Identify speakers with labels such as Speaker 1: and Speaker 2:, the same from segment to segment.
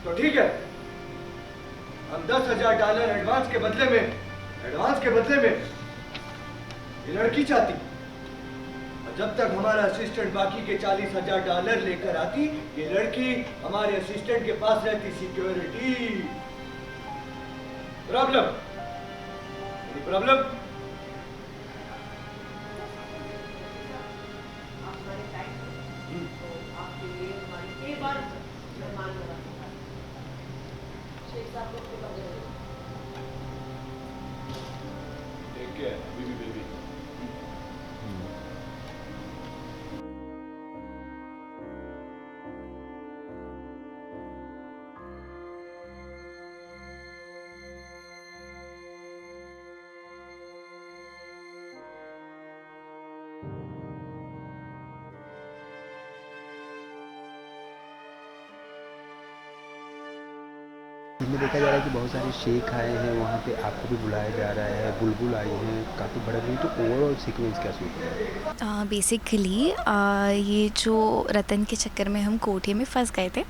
Speaker 1: तो ठीक है, हम $10,000 एडवांस के बदले में ये लड़की चाहती, और जब तक हमारा असिस्टेंट बाकी के $40,000 लेकर आती, ये लड़की हमारे असिस्टेंट के पास रहती। Security problem, problem.
Speaker 2: इसमें देखा जा रहा है कि बहुत सारे शेख आए हैं वहाँ पे, आपको भी बुलाया जा रहा है, बुलबुल आई हैं, काफ़ी बड़ा भी। तो ओवरऑल सीक्वेंस क्या सूट है?
Speaker 3: बेसिकली ये जो रतन के चक्कर में हम कोठे में फंस गए थे,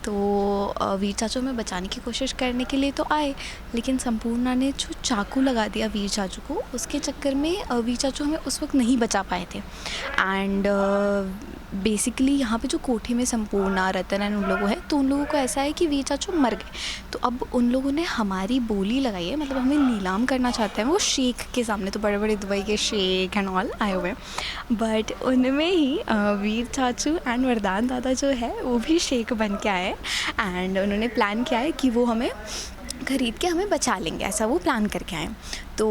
Speaker 3: तो वीर चाचू हमें बचाने की कोशिश करने के लिए तो आए, लेकिन संपूर्णा ने जो चाकू लगा दिया वीर चाचू को, उसके चक्कर में वीर चाचू हमें उस वक्त नहीं बचा पाए थे। एंड बेसिकली यहाँ पे जो कोठे में संपूर्णा, रतन एंड उन लोगों है, तो उन लोगों को ऐसा है कि वीर चाचू मर गए, तो अब उन लोगों ने हमारी बोली लगाई है, मतलब हमें नीलाम करना चाहते हैं वो शेख के सामने। तो बड़े बड़े दुबई के शेख एंड ऑल आए हुए हैं, बट उनमें ही वीर चाचू एंड वरदान दादा जो है वो भी शेख बन के आए एंड उन्होंने प्लान किया है कि वो हमें ख़रीद के हमें बचा लेंगे, ऐसा वो प्लान करके आए। तो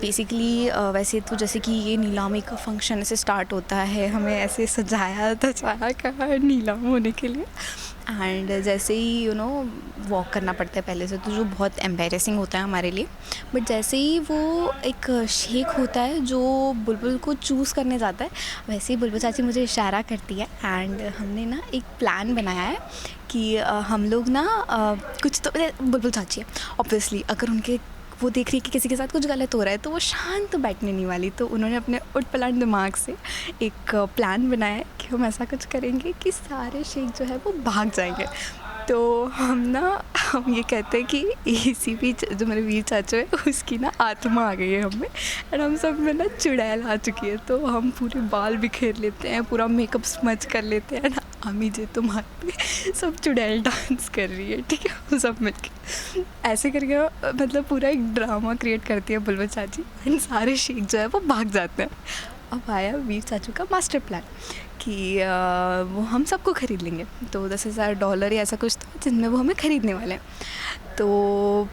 Speaker 3: बेसिकली वैसे तो जैसे कि ये नीलामी का फंक्शन ऐसे स्टार्ट होता है, हमें ऐसे सजाया धजाया का नीलाम होने के लिए, एंड जैसे ही वॉक करना पड़ता है पहले से, तो जो बहुत एम्बैरेसिंग होता है हमारे लिए। बट जैसे ही वो एक शेख होता है जो बुलबुल को चूज़ करने जाता है, वैसे ही बुलबुल चाची मुझे इशारा करती है एंड हमने ना एक प्लान बनाया है कि हम लोग ना कुछ तो बुलबुल चाची है ऑब्वियसली, अगर उनके वो देख रही है कि किसी के साथ कुछ गलत हो रहा है तो वो शांत तो बैठने नहीं वाली, तो उन्होंने अपने उटपटांग दिमाग से एक प्लान बनाया है कि हम ऐसा कुछ करेंगे कि सारे शेख जो है वो भाग जाएंगे। तो हम ये कहते हैं कि इसी बीच जो मेरे वीर चाचू है उसकी ना आत्मा आ गई है हमें, और हम सब में ना चुड़ैल आ चुकी है, तो हम पूरे बाल बिखेर लेते हैं, पूरा मेकअप स्मच कर लेते हैं ना, आमी जे तुम्हारे पे सब चुड़ैल डांस कर रही है, ठीक है, वो सब मिलके ऐसे करके मतलब पूरा एक ड्रामा क्रिएट करती है बुलबुल चाची एंड सारे शेख जो है वो भाग जाते हैं। अब आया वीर चाचू का मास्टर प्लान कि वो हम सबको ख़रीद लेंगे, तो $10,000 या ऐसा कुछ था जिनमें वो हमें ख़रीदने वाले हैं। तो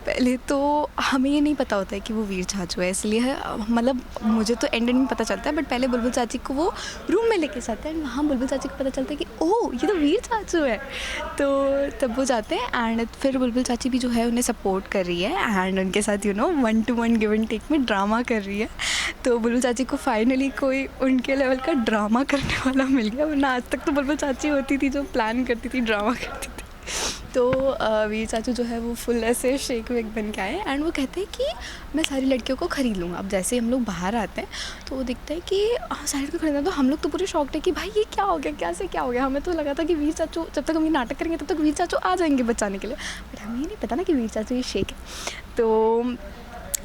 Speaker 3: पहले तो हमें ये नहीं पता होता है कि वो वीर चाचू है, इसलिए मतलब मुझे तो एंड में पता चलता है, बट पहले बुलबुल चाची को वो रूम में लेके जाते हैं, वहाँ बुलबुल चाची को पता चलता है कि ओह ये तो वीर चाचू है, तो तब वो जाते हैं एंड फिर बुलबुल चाची भी जो है उन्हें सपोर्ट कर रही है एंड उनके साथ 1-to-1 गिव एंड टेक में ड्रामा कर रही है। तो बुलबुल चाची को फाइनली कोई उनके लेवल का ड्रामा करने वाला मिल गया, वरना आज तक तो बुलबुल चाची होती थी जो प्लान करती थी, ड्रामा करती थी। तो वीर चाचू जो है वो फुल ऐसे शेक वेक बन के आए एंड वो कहते हैं कि मैं सारी लड़कियों को ख़रीद लूँगा। अब जैसे हम लोग बाहर आते हैं तो वो दिखता है कि सारी लड़कियों को खरीदना, तो हम लोग तो पूरे शॉक्ड है कि भाई ये क्या हो गया, कैसे क्या हो गया। हमें तो लगा था कि वीर चाचू जब तक हम ये नाटक करेंगे तब तक वीर चाचू आ जाएंगे बचाने के लिए, बट हमें ये नहीं पता ना कि वीर चाचू ये शेक है। तो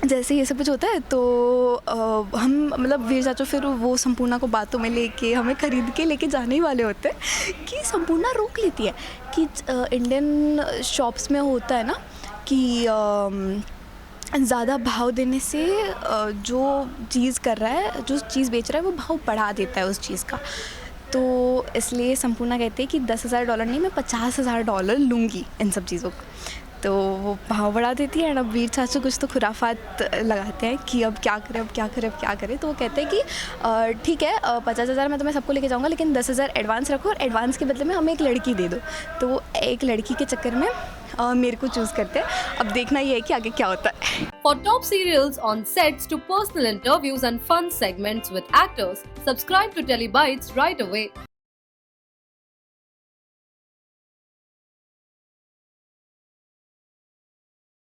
Speaker 3: जैसे ये सब कुछ होता है तो हम मतलब वीर चाचू फिर वो संपूर्णा को बातों में लेके हमें ख़रीद के लेके जाने ही वाले होते हैं कि संपूर्णा रोक लेती है कि इंडियन शॉप्स में होता है ना कि ज़्यादा भाव देने से जो चीज़ कर रहा है, जो चीज़ बेच रहा है वो भाव बढ़ा देता है उस चीज़ का। तो इसलिए संपूर्णा कहती है कि $10,000 नहीं, मैं $50,000 लूँगी इन सब चीज़ों को। तो वो भाव बढ़ा देती है। अब वीर चाचू कुछ तो खुराफात लगाते हैं कि अब क्या करें, अब क्या करें, अब क्या करें। तो वो कहते हैं कि ठीक है 50,000 मैं तुम्हें सबको लेके जाऊँगा, लेकिन 10,000 एडवांस रखो और एडवांस के बदले में हमें एक लड़की दे दो। तो वो एक लड़की के चक्कर में मेरे को चूज़ करते हैं। अब देखना ये है कि आगे क्या होता है।
Speaker 4: For top serials on sets to personal interviews and fun segments with actors, subscribe to Telebytes right away.